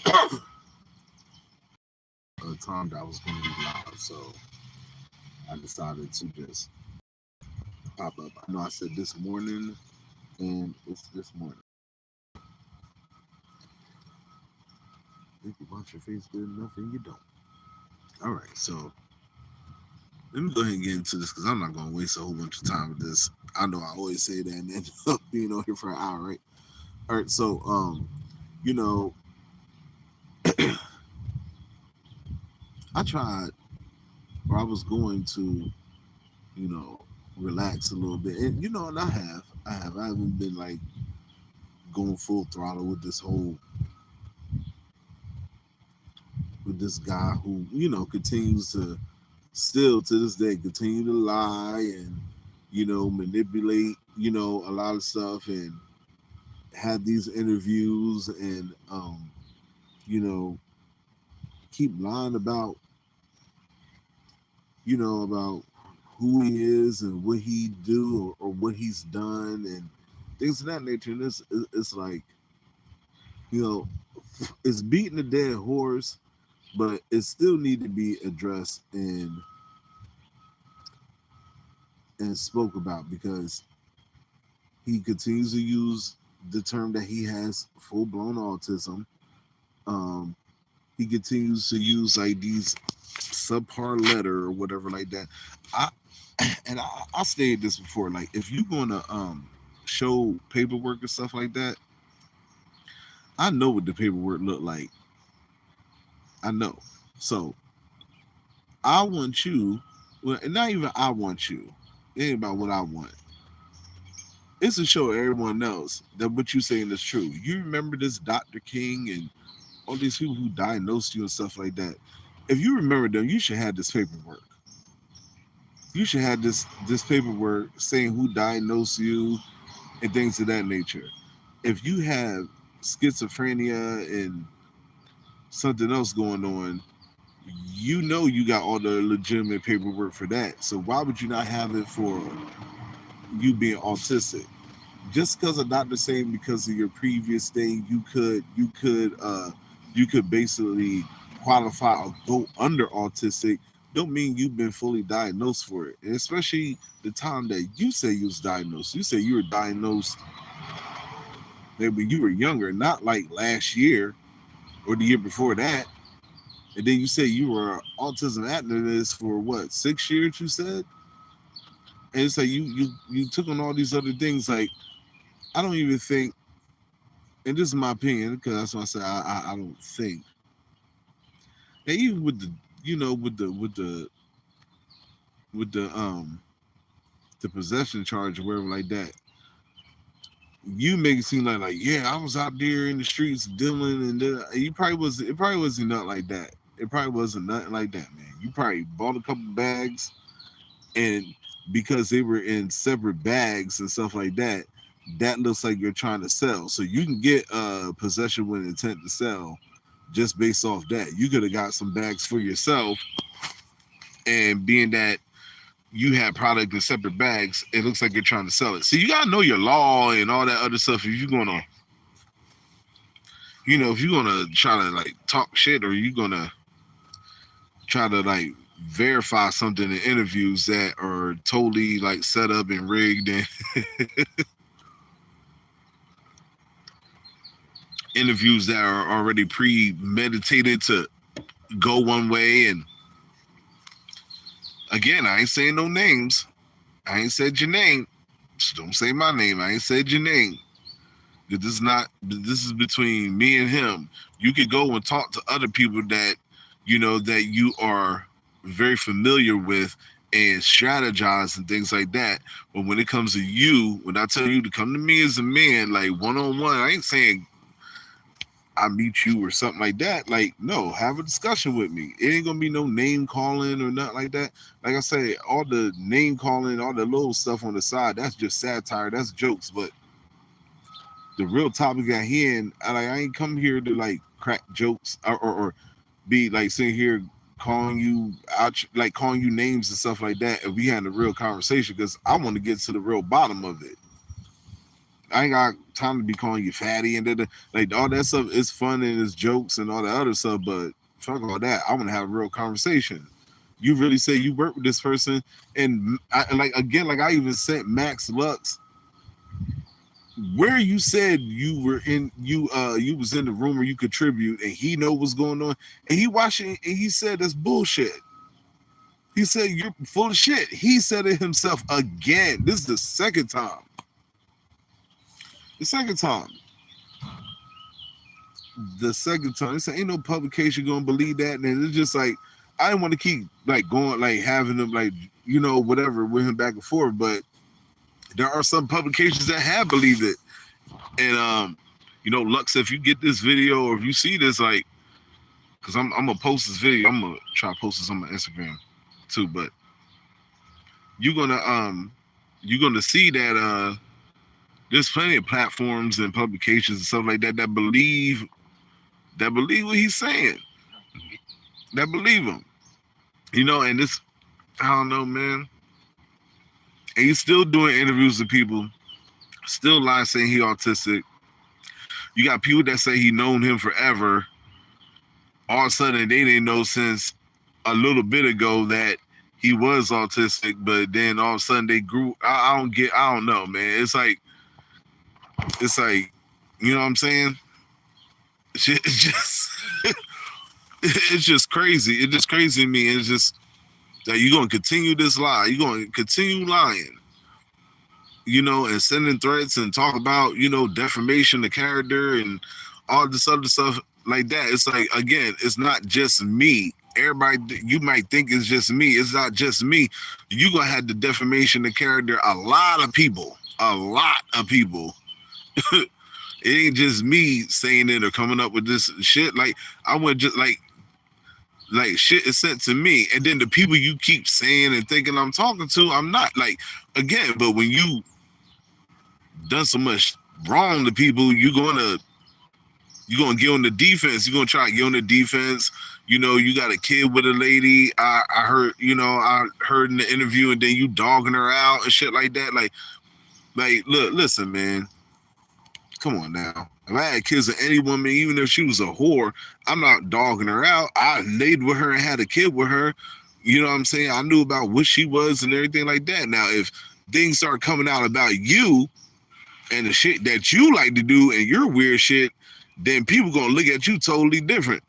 a time that I was going to be live, so I decided to just pop up. I know I said this morning, and it's this morning. Think you want your face good enough, and you don't. All right, so let me go ahead and get into this because I'm not going to waste a whole bunch of time with this. I know I always say that and end up being on here for an hour, right? All right, so you know, I tried, or I was going to, you know, relax a little bit, and and I haven't been like going full throttle with this whole with this guy who continues to still to this day continue to lie and manipulate a lot of stuff and have these interviews and you know keep lying about about who he is and what he do or what he's done and things of that nature. And it's like you know it's beating a dead horse, but it still need to be addressed and spoke about because he continues to use the term that he has full blown autism. Um, he continues to use like these subpar letter or whatever like that. I I stated this before. Like if you're gonna show paperwork and stuff like that, I know what the paperwork look like. I know. So I want you. Well, and not even I want you. It ain't about what I want. It's to show everyone else that what you saying is true. You remember this Dr. King and all these people who diagnosed you and stuff like that. If you remember them, you should have this paperwork. You should have this paperwork saying who diagnosed you and things of that nature. If you have schizophrenia and something else going on, you got all the legitimate paperwork for that. So why would you not have it for you being autistic? Just because a doctor saying because of your previous thing, you could basically qualify or go under autistic. Don't mean you've been fully diagnosed for it. And especially the time that you say you was diagnosed. You say you were diagnosed maybe you were younger, not like last year or the year before that. And then you say you were autism activist for what, 6 years? You said, and it's like you took on all these other things. Like I don't even think, and this is my opinion because that's why I say I don't think. And even with the with the possession charge or whatever like that, you make it seem like yeah, I was out there in the streets dealing and you probably was. It probably wasn't nothing like that. It probably wasn't nothing like that, man. You probably bought a couple bags, and because they were in separate bags and stuff like that, that looks like you're trying to sell. So you can get possession with intent to sell just based off that. You could have got some bags for yourself, and being that you have product in separate bags, it looks like you're trying to sell it. So you gotta know your law and all that other stuff. If you're gonna, if you're gonna try to like talk shit or you're gonna try to like verify something in interviews that are totally like set up and rigged and interviews that are already premeditated to go one way. And again, I ain't saying no names. I ain't said your name. Just don't say my name. I ain't said your name. This is between me and him. You could go and talk to other people that that you are very familiar with and strategize and things like that. But when it comes to you, when I tell you to come to me as a man, like one-on-one, I ain't saying I meet you or something like that. Like, no, have a discussion with me. It ain't gonna be no name calling or nothing like that. Like I say, all the name calling, all the little stuff on the side, that's just satire, that's jokes. But the real topic at hand, I ain't come here to like crack jokes or be like sitting here calling you out, like calling you names and stuff like that. And we had a real conversation because I want to get to the real bottom of it. I ain't got time to be calling you fatty and like all that stuff is fun and it's jokes and all the other stuff, but fuck all that. I want to have a real conversation. You really say you work with this person, and like again, like I even sent Maxlux where you said you were in, you was in the room where you contribute, and he know what's going on, and he watching, and he said that's bullshit. He said you're full of shit. He said it himself again. This is the second time. The second time. The second time. He said ain't no publication gonna believe that, and it's just like I didn't want to keep like going, like having them like whatever with him back and forth, but there are some publications that have believed it. And Lux, if you get this video or if you see this, like, because I'm gonna post this video, I'm gonna try to post this on my Instagram too, but you're gonna see that there's plenty of platforms and publications and stuff like that that believe what he's saying, that believe him, and this, I don't know, man. And he's still doing interviews with people, still lying saying he autistic. You got people that say he known him forever. All of a sudden, they didn't know since a little bit ago that he was autistic, but then all of a sudden they grew. I don't know, man. It's like, you know what I'm saying? It's just, it's just crazy. It's just crazy to me. It's just that you're going to continue this lie. You're going to continue lying, and sending threats and talk about, defamation of character and all this other stuff like that. It's like, again, it's not just me. Everybody, you might think it's just me. It's not just me. You're going to have the defamation of character. A lot of people. It ain't just me saying it or coming up with this shit. Like, I would just like shit is sent to me, and then the people you keep saying and thinking I'm talking to, I'm not. Like, again, but when you done so much wrong to people, you're gonna get on the defense. You're gonna try to get on the defense. You got a kid with a lady. I heard in the interview, and then you dogging her out and shit like that. Like, look, listen, man. Come on now. If I had kids with any woman, even if she was a whore, I'm not dogging her out. I laid with her and had a kid with her. You know what I'm saying? I knew about what she was and everything like that. Now, if things start coming out about you and the shit that you like to do and your weird shit, then people gonna look at you totally different.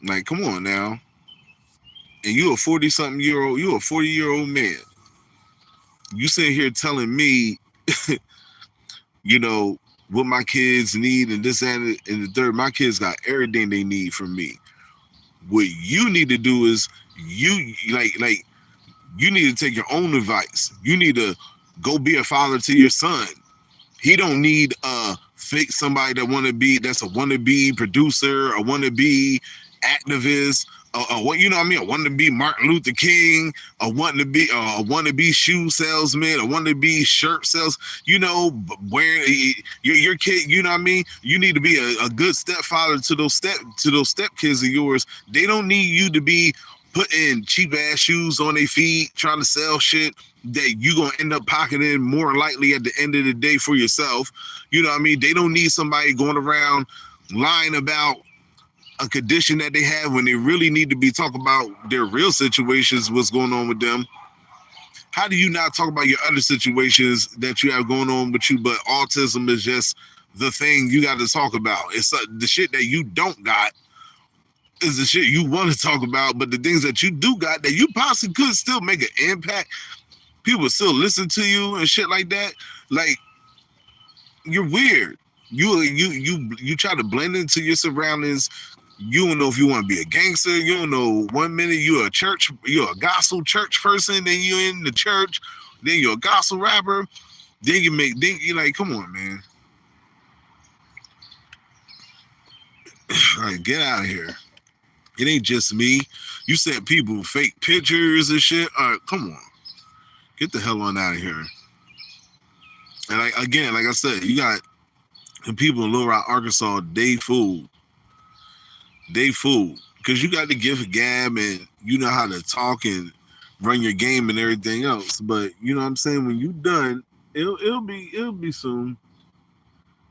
Like, come on now. And you a 40-year-old man. You sitting here telling me what my kids need and this and the third. My kids got everything they need from me. What you need to do is you need to take your own advice. You need to go be a father to your son. He don't need fake somebody that's a wannabe producer, a wannabe activist, what you know what I mean? A wannabe Martin Luther King, a wannabe shoe salesman, a wannabe shirt sales. Wearing your kid. You know what I mean? You need to be a good stepfather to those step kids of yours. They don't need you to be putting cheap ass shoes on their feet, trying to sell shit that you gonna end up pocketing more likely at the end of the day for yourself. You know what I mean? They don't need somebody going around lying about a condition that they have when they really need to be talking about their real situations, what's going on with them. How do you not talk about your other situations that you have going on with you, but autism is just the thing you got to talk about? It's the shit that you don't got is the shit you want to talk about, but the things that you do got that you possibly could still make an impact, people still listen to you and shit like that. Like, you're weird. You try to blend into your surroundings. You don't know if you want to be a gangster. You don't know. One minute you're a gospel church person, then you're in the church, then you're a gospel rapper, then you're like, come on, man. Like, get out of here. It ain't just me. You sent people fake pictures and shit. All right, come on. Get the hell on out of here. And like I said, you got the people in Little Rock, Arkansas, they fooled. Because you got the gift of gab and you know how to talk and run your game and everything else. But you know what I'm saying? When you done, It'll be soon.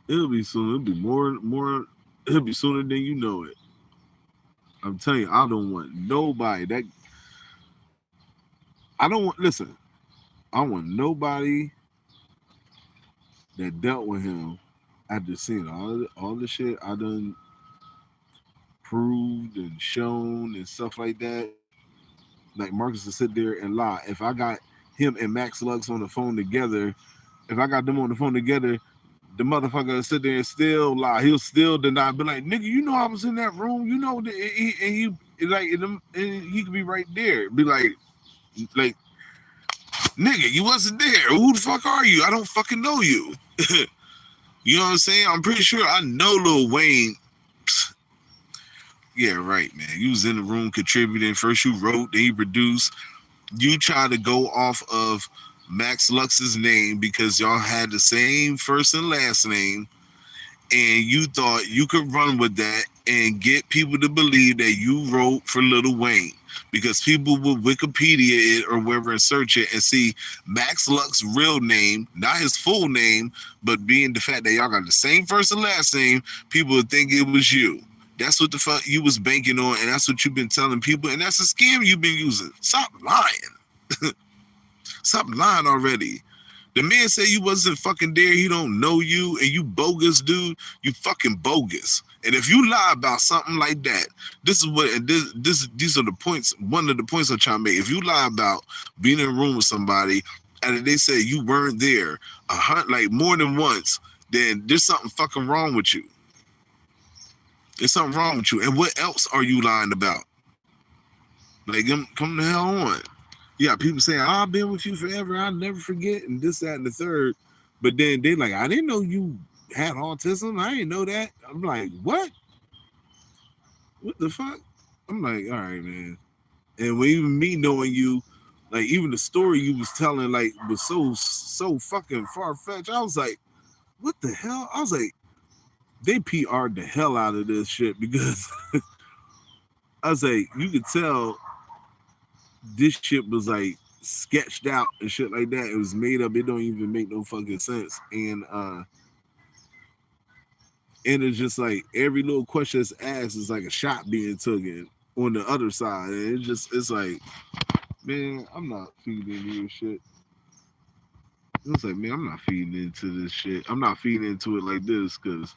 It'll be soon. It'll be more. It'll be sooner than you know it. I'm telling you, I don't want nobody that. I don't want. Listen, I want nobody that dealt with him after seeing all the shit I done proved and shown and stuff like that. Like Marcus to sit there and lie. If I got him and Max Lux on the phone together, if I got them on the phone together, the motherfucker will sit there and still lie. He'll still deny. Be like, nigga, you know I was in that room. You know, and he could be right there. Be like, nigga, you wasn't there. Who the fuck are you? I don't fucking know you. You know what I'm saying? I'm pretty sure I know Lil Wayne. Yeah, right, man. You was in the room contributing. First you wrote, then you produced. You tried to go off of Max Lux's name because y'all had the same first and last name, and you thought you could run with that and get people to believe that you wrote for Lil Wayne, because people will Wikipedia it or wherever and search it and see Max Lux's real name, not his full name, but being the fact that y'all got the same first and last name, people would think it was you. That's what the fuck you was banking on, and that's what you've been telling people, and that's a scam you've been using. Stop lying. Stop lying already. The man said you wasn't fucking there. He don't know you, and you bogus, dude. You fucking bogus. And if you lie about something like that, this is what. And these are the points. One of the points I'm trying to make. If you lie about being in a room with somebody, and they say you weren't there, like more than once, then there's something fucking wrong with you. There's something wrong with you. And what else are you lying about? Like, come the hell on. Yeah, people saying, I've been with you forever, I'll never forget, and this, that, and the third. But then they like, I didn't know you had autism. I didn't know that. I'm like, what? What the fuck? I'm like, all right, man. And when even me knowing you, like even the story you was telling, like was so fucking far fetched. I was like, what the hell? I was like, they PR'd the hell out of this shit because I was like, you could tell this shit was like sketched out and shit like that. It was made up. It don't even make no fucking sense. And it's just like every little question that's asked is like a shot being taken on the other side. And it's like, man, I'm not feeding you shit. It's like, man, I'm not feeding into this shit. I'm not feeding into it like this because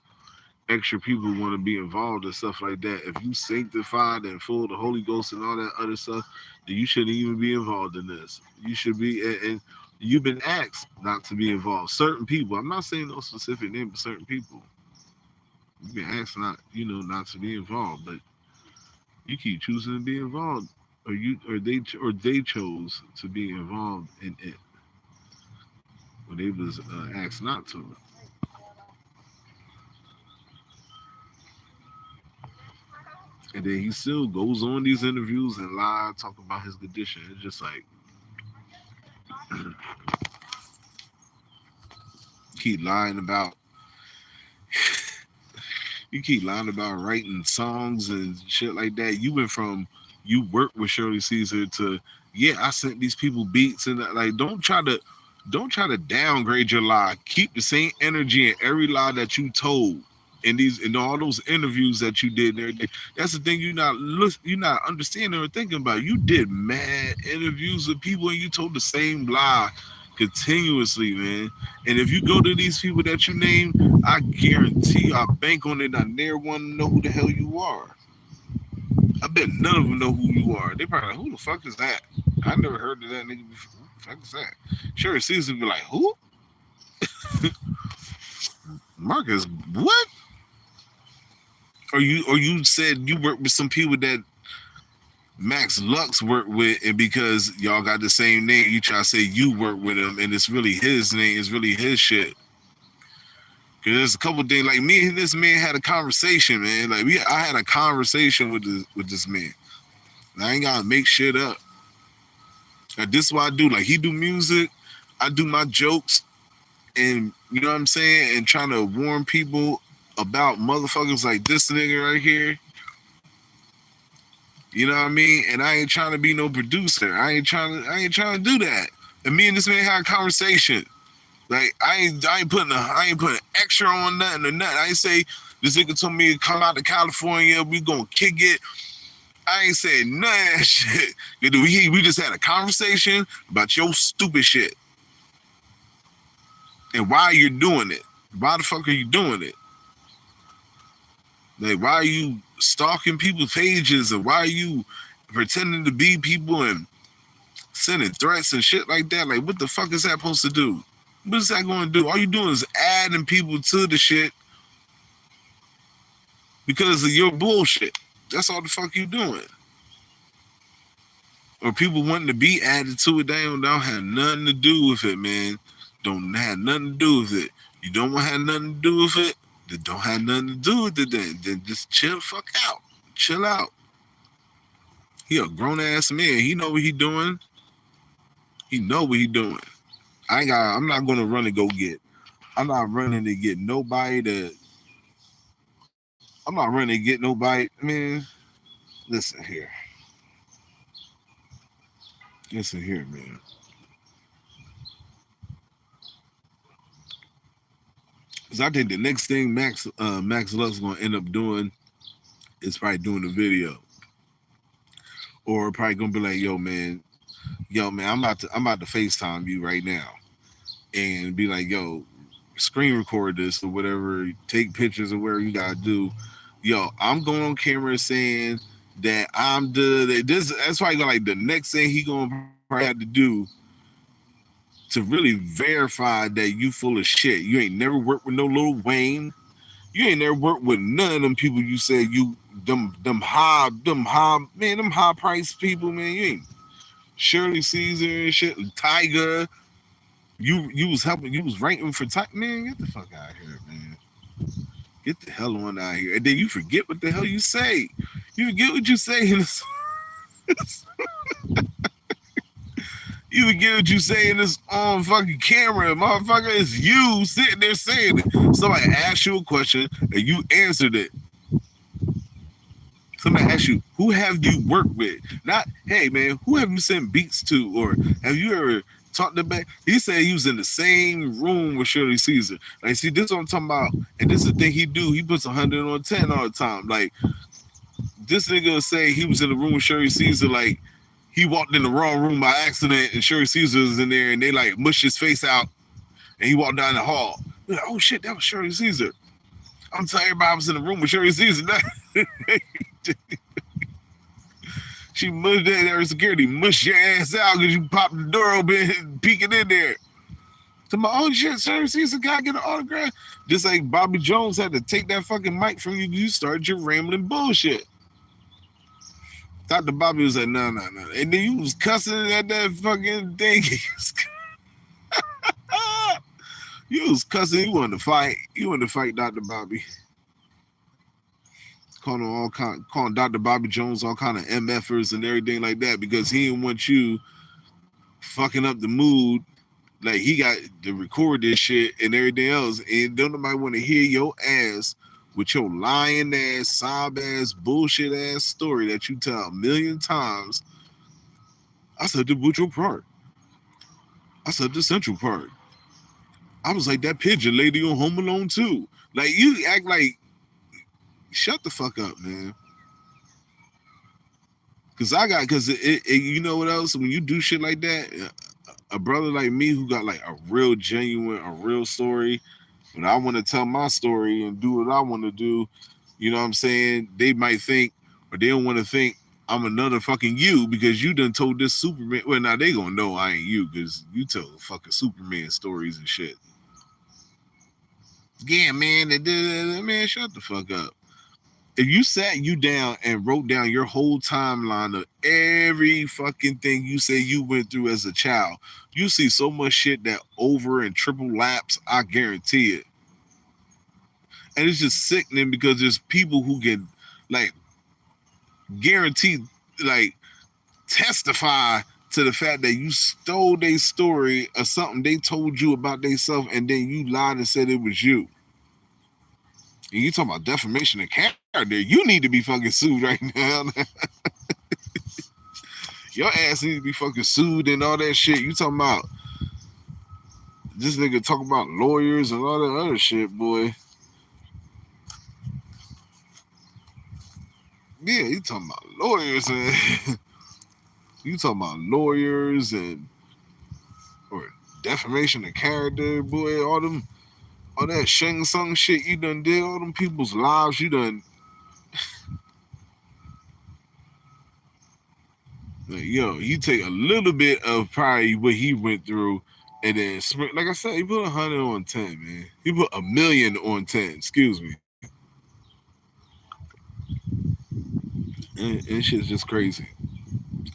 extra people want to be involved and stuff like that. If you sanctified and full of the Holy Ghost and all that other stuff, then you shouldn't even be involved in this. You should be, and you've been asked not to be involved. Certain people, I'm not saying no specific name, but certain people, you've been asked not to be involved, but you keep choosing to be involved, or they chose to be involved in it when they was asked not to. And then he still goes on these interviews and lie, talk about his condition. It's just like keep lying about you keep lying about writing songs and shit like that. You went from you worked with Shirley Caesar to yeah, I sent these people beats and like don't try to downgrade your lie. Keep the same energy in every lie that you told in all those interviews that you did and everything. That's the thing you're not understanding or thinking about. You did mad interviews with people and you told the same lie continuously, man. And if you go to these people that you name, I guarantee I bank on it. I never want to know who the hell you are. I bet none of them know who you are. They probably like, who the fuck is that? I never heard of that nigga before. Who the fuck is that? Sure, Caesar be like, who? Marcus, what? Or you said you worked with some people that Max Lux worked with, and because y'all got the same name, you try to say you work with him, and it's really his name, it's really his shit. Cause there's a couple things like me and this man had a conversation, man. Like I had a conversation with this man. And I ain't gotta make shit up. Like this is what I do. Like he do music, I do my jokes, and you know what I'm saying, and trying to warn people about motherfuckers like this nigga right here. You know what I mean? And I ain't trying to be no producer. I ain't trying to do that. And me and this man had a conversation. Like I ain't putting extra on nothing or nothing. I ain't say this nigga told me to come out to California, we gonna kick it. I ain't saying none of that shit. We just had a conversation about your stupid shit. And why you're doing it. Why the fuck are you doing it? Like, why are you stalking people's pages, and why are you pretending to be people and sending threats and shit like that? Like, what the fuck is that supposed to do? What is that going to do? All you doing is adding people to the shit because of your bullshit. That's all the fuck you doing. Or people wanting to be added to it, they don't have nothing to do with it, man. Don't have nothing to do with it. You don't want to have nothing to do with it, then don't have nothing to do with it then just chill the fuck out. Chill out. He a grown ass man. He know what he doing. He know what he doing. I'm not gonna run and go get. I'm not running to get nobody to. I'm not running to get nobody, man. Listen here. Listen here, man. Because I think the next thing Maxlux gonna end up doing is probably doing a video, or probably gonna be like, yo, man, I'm about to FaceTime you right now, and be like, yo, screen record this or whatever, take pictures or whatever you gotta do. Yo, I'm going on camera saying that I'm this. That's probably gonna like the next thing he gonna probably have to do to really verify that you full of shit. You ain't never worked with no Lil Wayne. You ain't never worked with none of them people you said you them high price people, man. You ain't Shirley Caesar and shit, Tiger. You was helping, you was ranking for Tiger. Man, get the fuck out of here, man. Get the hell on out of here. And then you forget what the hell you say. You forget what you say in this. You forget what you say in this on fucking camera, motherfucker. It's you sitting there saying it. Somebody asked you a question and you answered it. Somebody asked you, who have you worked with? Not, hey man, who have you sent beats to? Or have you ever talked to back? He said he was in the same room with Shirley Caesar. Like, see, this is what I'm talking about. And this is the thing he do. He puts 100 on 10 all the time. Like, this nigga will say he was in the room with Shirley Caesar, like, he walked in the wrong room by accident and Shirley Caesar was in there and they like mushed his face out and he walked down the hall. We're like, oh shit, that was Shirley Caesar. I'm telling everybody I was in the room with Shirley Caesar. She mushed that security, mushed your ass out because you popped the door open and peeking in there. So my oh shit, Shirley Caesar gotta get an autograph. Just like Bobby Jones had to take that fucking mic from you, you started your rambling bullshit. Dr. Bobby was like, no. And then you was cussing at that fucking thing. You was cussing. You wanted to fight. Dr. Bobby. Calling Dr. Bobby Jones all kind of MFers and everything like that because he didn't want you fucking up the mood. Like, he got to record this shit and everything else. And don't nobody want to hear your ass with your lying ass, sob ass, bullshit ass story that you tell a million times. I said the Butcher Park. I said the Central Park. I was like that pigeon lady on Home Alone too. Like, you act like, shut the fuck up, man. Cause you know what else? When you do shit like that, a brother like me who got like a real genuine, a real story, when I want to tell my story and do what I want to do, you know what I'm saying? They might think, or they don't want to think I'm another fucking you because you done told this Superman. Well, now they gonna know I ain't you because you tell fucking Superman stories and shit. Yeah, man, man, shut the fuck up. If you sat you down and wrote down your whole timeline of every fucking thing you say you went through as a child, you see so much shit that over and triple laps, I guarantee it. And it's just sickening because there's people who can, like, guaranteed, like, testify to the fact that you stole their story or something they told you about themselves and then you lied and said it was you. And you talking about defamation of character, you need to be fucking sued right now. Your ass needs to be fucking sued and all that shit. You talking about This nigga talk about lawyers and all that other shit, boy. Yeah, you talking about lawyers and you talking about lawyers and or defamation of character, boy. All that Shang Tsung shit you done did, all them people's lives you done. Like, yo, you take a little bit of probably what he went through, and then like I said, he put 100 on 10, man. He put 1,000,000 on 10. Excuse me. And shit's just crazy.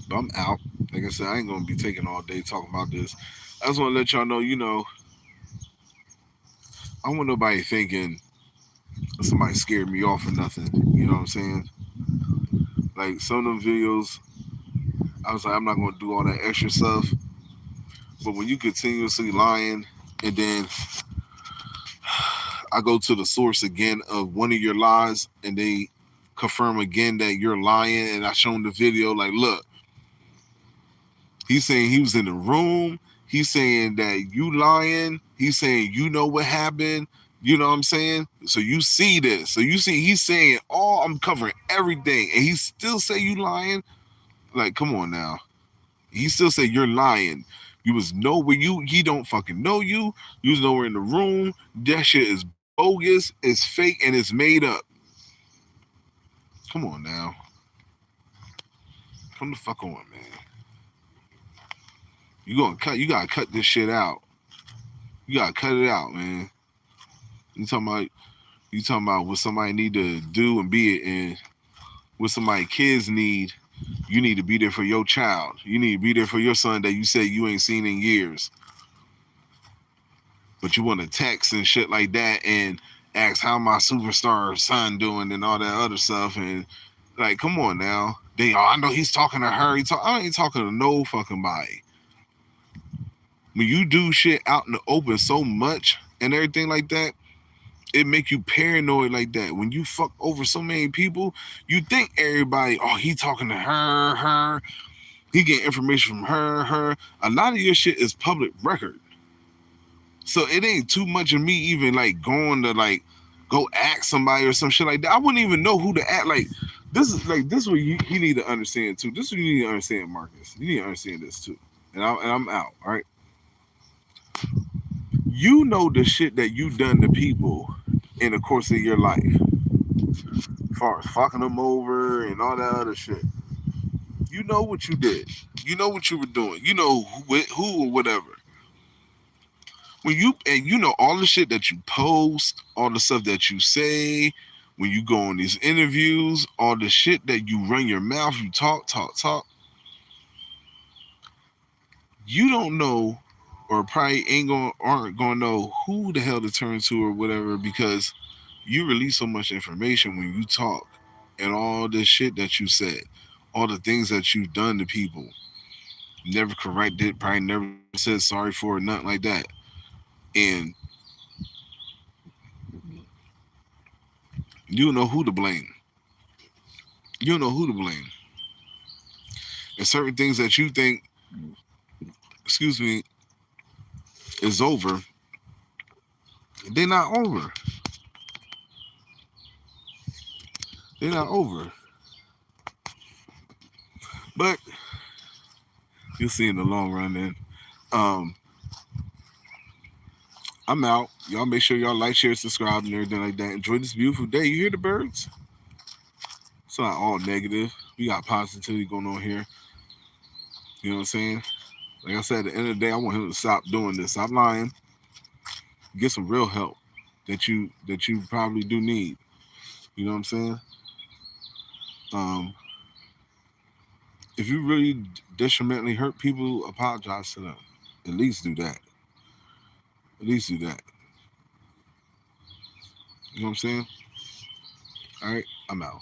But I'm out. Like I said, I ain't gonna be taking all day talking about this. I just want to let y'all know, I don't want nobody thinking somebody scared me off or nothing. You know what I'm saying? Like some of them videos, I was like, I'm not gonna do all that extra stuff. But when you continuously lying, and then I go to the source again of one of your lies, and they confirm again that you're lying, and I show them the video, like, look, he's saying he was in the room. He's saying that you lying. He's saying you know what happened. You know what I'm saying? So you see this. So you see he's saying, oh, I'm covering everything. And he still say you lying. Like, come on now. He still say you're lying. You was nowhere. He don't fucking know you. You was nowhere in the room. That shit is bogus, it's fake, and it's made up. Come on now. Come the fuck on, man. You gotta cut this shit out. You gotta cut it out, man. You talking about what somebody need to do and be it, and what somebody kids need. You need to be there for your child. You need to be there for your son that you say you ain't seen in years. But you want to text and shit like that and ask how my superstar son doing and all that other stuff, and like, come on now. I know he's talking to her. I ain't talking to no fucking body. When you do shit out in the open so much and everything like that, it make you paranoid like that. When you fuck over so many people, you think everybody, oh, he talking to her. He getting information from her. A lot of your shit is public record. So it ain't too much of me even like going to like go ask somebody or some shit like that. I wouldn't even know who to ask. Like this is what you need to understand too. This is what you need to understand, Marcus. You need to understand this too. And I'm out. All right. You know the shit that you done to people in the course of your life, as far as fucking them over and all that other shit. You know what you did. You know what you were doing. You know who or whatever. You know all the shit that you post, all the stuff that you say, when you go on these interviews, all the shit that you run your mouth, you talk. You don't know, or probably aren't gonna know who the hell to turn to or whatever, because you release so much information when you talk, and all this shit that you said, all the things that you've done to people, never corrected, probably never said sorry for it, nothing like that. And you know who to blame. You know who to blame. And certain things that you think, excuse me, is over, they're not over. They're not over. But you'll see in the long run then. Um, I'm out. Y'all make sure y'all like, share, subscribe, and everything like that. Enjoy this beautiful day. You hear the birds? It's not all negative. We got positivity going on here. You know what I'm saying? Like I said, at the end of the day, I want him to stop doing this. Stop lying. Get some real help that you probably do need. You know what I'm saying? Um, if you really detrimentally hurt people, apologize to them. At least do that. At least do that. You know what I'm saying? All right, I'm out.